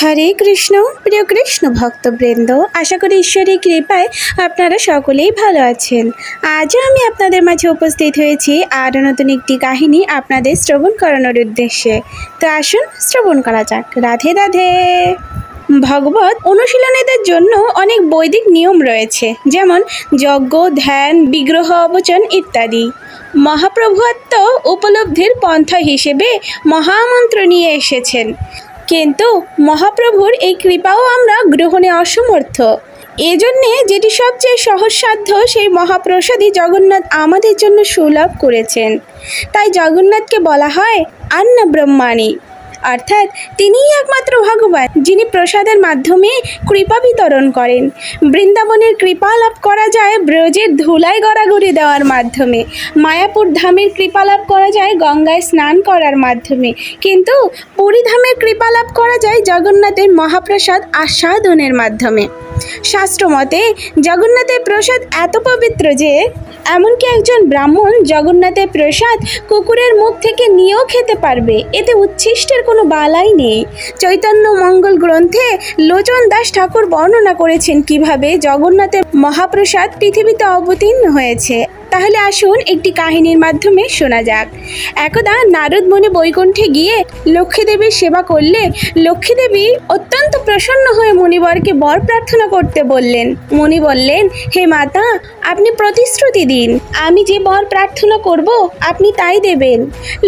হরে কৃষ্ণ। প্রিয় কৃষ্ণ ভক্তবৃন্দ, আশা করি ঈশ্বরের কৃপায় আপনারা সকলেই ভালো আছেন। আজও আমি আপনাদের মাঝে উপস্থিত হয়েছি আরও নতুন একটি কাহিনী আপনাদের শ্রবণ করানোর উদ্দেশ্যে। তো আসুন শ্রবণ করা যাক। রাধে রাধে। ভগবত অনুশীলনীদের জন্য অনেক বৈদিক নিয়ম রয়েছে, যেমন যজ্ঞ, ধ্যান, বিগ্রহ অবচন ইত্যাদি। মহাপ্রভুত্ব উপলব্ধির পন্থা হিসেবে মহামন্ত্র নিয়ে এসেছেন, কিন্তু মহাপ্রভুর এই কৃপাও আমরা গ্রহণে অসমর্থ। এজন্যে যেটি সবচেয়ে সহজসাধ্য সেই মহাপ্রসাদই জগন্নাথ আমাদের জন্য সুলভ করেছেন। তাই জগন্নাথকে বলা হয় অন্ন ব্রহ্মাণী, অর্থাৎ তিনিই একমাত্র ভগবান, যিনি প্রসাদের মাধ্যমে কৃপা বিতরণ করেন। বৃন্দাবনের কৃপা লাভ করা যায় ব্রজের ধুলায় গড়াগড়ি দেওয়ার মাধ্যমে, মায়াপুর ধামের কৃপা লাভ করা যায় গঙ্গায় স্নান করার মাধ্যমে, কিন্তু পুরীধামের কৃপা লাভ করা যায় জগন্নাথের মহাপ্রসাদ আস্বাদনের মাধ্যমে। শাস্ত্রমতে জগন্নাথের প্রসাদ এত পবিত্র যে এমনকি একজন ব্রাহ্মণ জগন্নাথের প্রসাদ কুকুরের মুখ থেকে নিয়েও খেতে পারবে, এতে উচ্ছিষ্টের কোনো বালাই নেই। চৈতন্য মঙ্গল গ্রন্থে লোচন দাস ঠাকুর বর্ণনা করেছেন কিভাবে জগন্নাথের মহাপ্রসাদ পৃথিবীতে অবতীর্ণ হয়েছে। তাহলে আসুন একটি কাহিনীর মাধ্যমে শোনা যাক। একদা নারদ মুনি বৈকুণ্ঠে গিয়ে লক্ষ্মীদেবীর সেবা করলে লক্ষ্মীদেবী অত্যন্ত প্রসন্ন হয়ে মুনিবরকে বর প্রার্থনা করতে বললেন। মুনি বললেন, হে মাতা, আপনি প্রতিশ্রুতি দিন, আমি যে বর প্রার্থনা করব আপনি তাই দেবেন।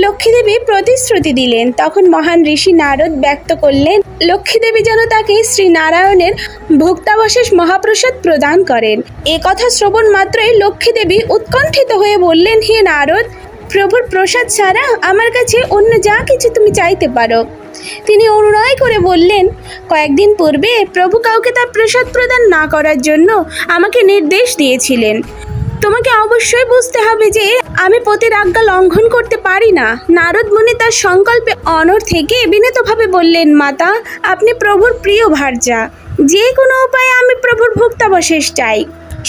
লক্ষ্মীদেবী প্রতিশ্রুতি দিলেন। তখন মহান ঋষি নারদ ব্যক্ত করলেন লক্ষ্মীদেবী যেন তাকে শ্রী নারায়ণের ভুক্তাবশেষ মহাপ্রসাদ প্রদান করেন। এ কথা শ্রবণ মাত্রই লক্ষ্মীদেবী উৎকণ্ঠিত হয়ে বললেন, হে নারদ, প্রভুর প্রসাদ ছাড়া আমার কাছে অন্য যা কিছু তুমি চাইতে পারো। তিনি অনুনয় করে বললেন, কয়েকদিন পূর্বে প্রভু কাউকে তার প্রসাদ প্রদান না করার জন্য আমাকে নির্দেশ দিয়েছিলেন। তোমাকে অবশ্যই বুঝতে হবে যে আমি পতির আজ্ঞা লঙ্ঘন করতে পারি না। নারদ মুনি তার সংকল্পে অনড় থেকে বিনীতভাবে বললেন, মাতা, আপনি প্রভুর প্রিয় ভার্যা, যে কোনো উপায়ে আমি প্রভুর ভুক্তাবশেষ চাই।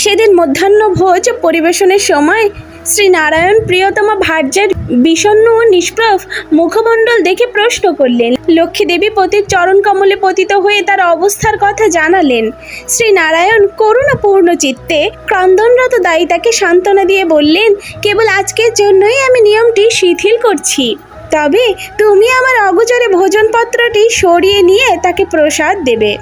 সেদিন মধ্যাহ্ন ভোজ পরিবেশনের সময় শ্রী নারায়ণ প্রিয়তমা ভার্যার বিষণ্ণ ও নিষ্প্রভ মুখমণ্ডল দেখে প্রশ্ন করলেন। লক্ষ্মীদেবী পতির চরণ কমলে পতিত হয়ে তার অবস্থার কথা জানালেন। শ্রী নারায়ণ করুণাপূর্ণ চিত্তে ক্রন্দনরত দায়িতাকে সান্ত্বনা দিয়ে বললেন, কেবল আজকের জন্যই আমি নিয়মটি শিথিল করছি, তবে তুমি আমার অগোচরে ভোজনপত্রটি সরিয়ে নিয়ে তাকে প্রসাদ দেবে।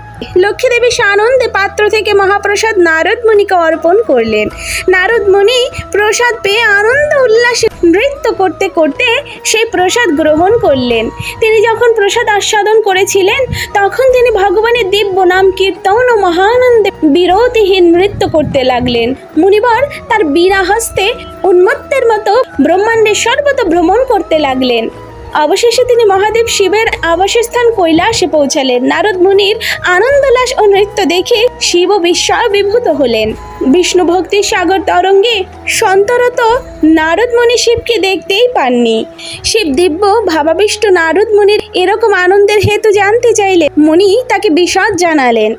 লক্ষ্মীদেবী সানন্দে পাত্র থেকে মহাপ্রসাদ নারদ মুনিকে অর্পণ করলেন। নারদ মুনি প্রসাদ পেয়ে আনন্দ উল্লাসে নৃত্য করতে করতে সেই প্রসাদ গ্রহণ করলেন। তিনি যখন প্রসাদ আস্বাদন করেছিলেন তখন তিনি ভগবানের দিব্য নাম কীর্তন ও মহানন্দে বিরতিহীন নৃত্য করতে লাগলেন। মুনিবর তার বীণা হস্তে উন্মত্তের মতো ব্রহ্মাণ্ডের সর্বত ভ্রমণ করতে লাগলেন। অবশেষে তিনি মহাদেব শিবের আবাসস্থান কৈলাসে পৌঁছালেন। নারদ মুনির আনন্দোল্লাস ও নৃত্য দেখে শিব বিস্ময় বিভূত হলেন। বিষ্ণু ভক্তির সাগর তরঙ্গে সন্তরত নারদ মুনি শিবকে দেখতেই পাননি। শিব দিব্য ভাবাবিষ্ট নারদ মুনির এরকম আনন্দের হেতু জানতে চাইলে মুনি তাকে বিশদ জানালেন।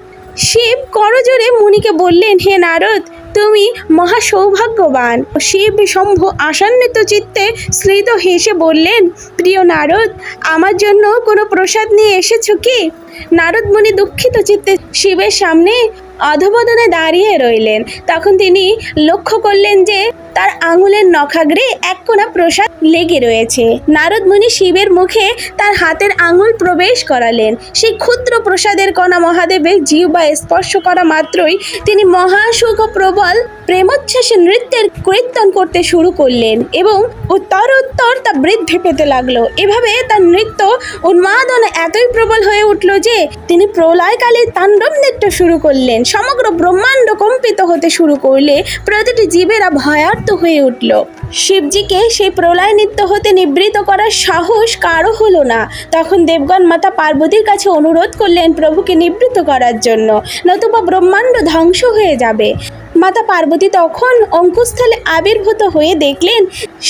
শিব করজোরে মুনিকে বললেন, হে নারদ, তুমি মহা সৌভাগ্যবান। শিব শম্ভু আশান্বিত চিত্তে স্ফীত হেসে বললেন, প্রিয় নারদ, আমার জন্য কোনো প্রসাদ নিয়ে এসেছো কি? নারদ মুনি দুঃখিত চিত্তে শিবের সামনে অধবদনে দাঁড়িয়ে রইলেন। তখন তিনি লক্ষ্য করলেন যে তার আঙুলের নখাগ্রে এক কোণা প্রসাদ লেগে রয়েছে। নারদ মুনি শিবের মুখে তার হাতের আঙুল প্রবেশ করালেন। সেই ক্ষুদ্র প্রসাদের কণা মহাদেবের জিহ্বা স্পর্শ করা মাত্রই তিনি মহাসুখ প্রবল প্রেমোচ্ছ্বাসে নৃত্যের কীর্তন করতে শুরু করলেন এবং উত্তর উত্তর তা বৃদ্ধি পেতে লাগলো। এভাবে তার নৃত্য উন্মাদন এতই প্রবল হয়ে উঠল যে তিনি প্রলয়কালীর তাণ্ডব নৃত্য শুরু করলেন। সমগ্র ব্রহ্মাণ্ড কম্পিত হতে শুরু করলে প্রতিটি জীবেরা ভয়ার্ত হয়ে উঠল। শিবজিকে সেই প্রলয় নৃত্য হতে নিবৃত করার সাহস কারো হলো না। তখন দেবগণ মাতা পার্বতীর কাছে অনুরোধ করলেন প্রভুকে নিবৃত করার জন্য, নতুবা ব্রহ্মাণ্ড ধ্বংস হয়ে যাবে। মাতা পার্বতী তখন অঙ্কুস্থলে আবির্ভূত হয়ে দেখলেন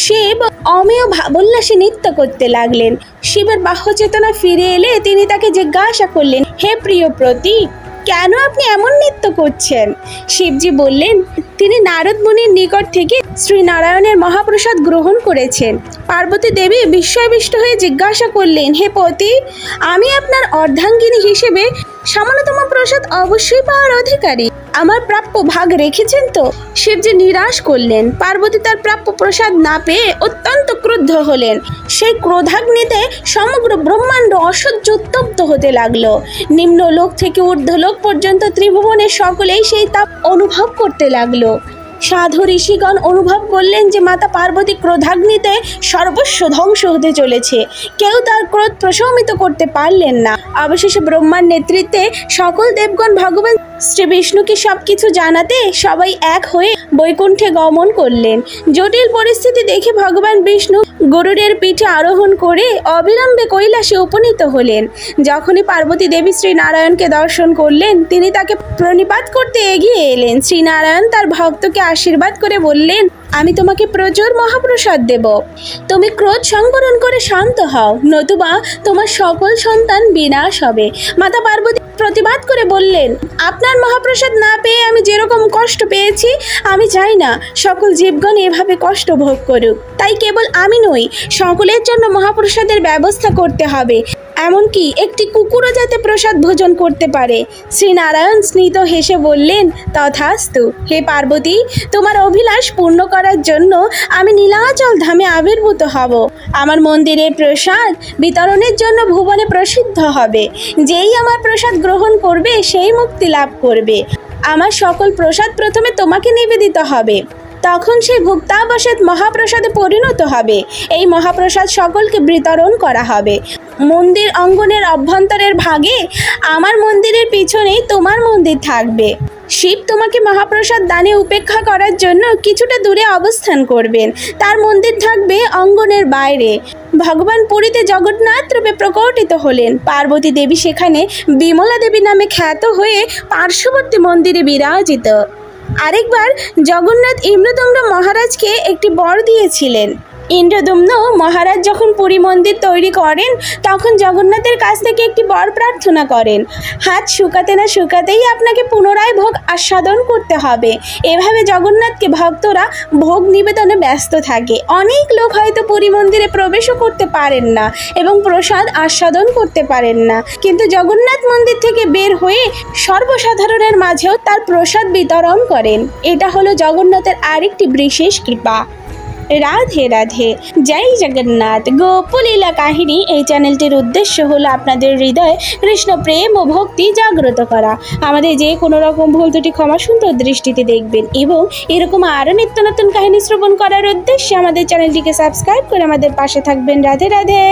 শিব অমেয় ভাবোল্লাসে নৃত্য করতে লাগলেন। শিবের বাহ্য চেতনা ফিরে এলে তিনি তাকে জিজ্ঞাসা করলেন, হে প্রিয় প্রতি, কেন আপনি এমন নৃত্য করছেন? শিবজি বললেন, তিনি নারদ মুনির নিকট থেকে শ্রীনারায়ণের মহাপ্রসাদ গ্রহণ করেছেন। পার্বতী দেবী বিস্ময়বিষ্ট হয়ে জিজ্ঞাসা করলেন, হে পতি, আমি আপনার অর্ধাঙ্গিনী হিসেবে সামান্যতম প্রসাদ অবশ্যই পাওয়ার অধিকারী। আমার প্রাপ্য ভাগ রেখেছেন তো? শিবজি নিরাশ করলেন। পার্বতী তার প্রাপ্য প্রসাদ না পেয়ে অত্যন্ত ক্রুদ্ধ হলেন। সেই ক্রোধাগ্নিতে সমগ্র ব্রহ্মাণ্ড অসহ্য উত্তপ্ত হতে লাগলো। নিম্নলোক থেকে ঊর্ধ্বলোক পর্যন্ত ত্রিভুবনের সকলেই সেই তাপ অনুভব করতে লাগলো। সাধু ঋষিগণ অনুভব করলেন যে মাতা পার্বতী ক্রোধাগ্নিতে সর্বস্ব ধ্বংস হতে চলেছে। কেউ তার ক্রোধ প্রশমিত করতে পারলেন না। অবশেষে ব্রহ্মার নেতৃত্বে সকল দেবগণ ভগবান শ্রী বিষ্ণুকে সবকিছু জানাতে সবাই এক হয়ে বৈকুণ্ঠে গমন করলেন। জটিল পরিস্থিতি দেখে ভগবান বিষ্ণু গরুড়ের পিঠে আরোহণ করে অবিলম্বে কৈলাসে উপনীত হলেন। যখনই পার্বতী দেবী শ্রীনারায়ণকে দর্শন করলেন, তিনি তাকে প্রণিপাত করতে এগিয়ে এলেন। শ্রীনারায়ণ তার ভক্তকে আশীর্বাদ করে বললেন, আমি তোমাকে প্রচুর মহাপ্রসাদ দেব। তুমি ক্রোধ সংবরণ করে শান্ত হও, নতুবা তোমার সকল সন্তান বিনাশ হবে। মাতা পার্বতী প্রতিবাদ করে বললেন, আপনার মহাপ্রসাদ না পেয়ে আমি যেরকম কষ্ট পেয়েছি, আমি চাই না সকল জীবগণ এভাবে কষ্ট ভোগ করুক। তাই কেবল আমি নই, সকলের জন্য মহাপ্রসাদের ব্যবস্থা করতে হবে। এমনকি একটি কুকুরও যাতে প্রসাদ ভোজন করতে পারে। শ্রীনারায়ণ স্মিত হেসে বললেন, তথাস্তু। হে পার্বতী, তোমার অভিলাষ পূর্ণ করার জন্য আমি নীলাচল ধামে আবির্ভূত হব। আমার মন্দিরের প্রসাদ বিতরণের জন্য ভুবনে প্রসিদ্ধ হবে। যেই আমার প্রসাদ গ্রহণ করবে সেই মুক্তি লাভ করবে। আমার সকল প্রসাদ প্রথমে তোমাকে নিবেদিত হবে, তখন সেই ভুক্তাবশেষ মহাপ্রসাদে পরিণত হবে। এই মহাপ্রসাদ সকলকে বিতরণ করা হবে। মন্দির অঙ্গনের অভ্যন্তরের ভাগে আমার মন্দিরের পিছনেই তোমার মন্দির থাকবে। শিব তোমাকে মহাপ্রসাদ দানে উপেক্ষা করার জন্য কিছুটা দূরে অবস্থান করবেন। তার মন্দির থাকবে অঙ্গনের বাইরে। ভগবান পুরীতে জগন্নাথ রূপে প্রকটিত হলেন। পার্বতী দেবী সেখানে বিমলা দেবী নামে খ্যাত হয়ে পার্শ্ববর্তী মন্দিরে বিরাজিত। আরেকবার জগন্নাথ ইন্দ্রদম্ন মহারাজকে একটি বর দিয়েছিলেন। ইন্দ্রদম্ন মহারাজ যখন পুরী মন্দির তৈরি করেন, তখন জগন্নাথের কাছ থেকে একটি বর প্রার্থনা করেন, হাত শুকাতে না শুকাতেই আপনাকে পুনরায় ভোগ আস্বাদন করতে হবে। এভাবে জগন্নাথকে ভক্তরা ভোগ নিবেদনে ব্যস্ত থাকে। অনেক লোক হয়তো পুরী মন্দিরে প্রবেশও করতে পারেন না এবং প্রসাদ আস্বাদন করতে পারেন না, কিন্তু জগন্নাথ মন্দির থেকে বের হয়ে সর্বসাধারণের মাঝেও তার প্রসাদ বিতরণ করেন। এটা হলো জগন্নাথের আরেকটি বিশেষ কৃপা। রাধে রাধে, জয় জগন্নাথ। গোপলীলা কাহিনী এই চ্যানেলটির উদ্দেশ্য হলো আপনাদের হৃদয়ে কৃষ্ণ প্রেম ও ভক্তি জাগ্রত করা। আমাদের যে কোনো রকম ভুল ত্রুটি ক্ষমা সুন্দর দৃষ্টিতে দেখবেন এবং এরকম আরও নিত্য নতুন কাহিনী শ্রবণ করার উদ্দেশ্যে আমাদের চ্যানেলটিকে সাবস্ক্রাইব করে আমাদের পাশে থাকবেন। রাধে রাধে।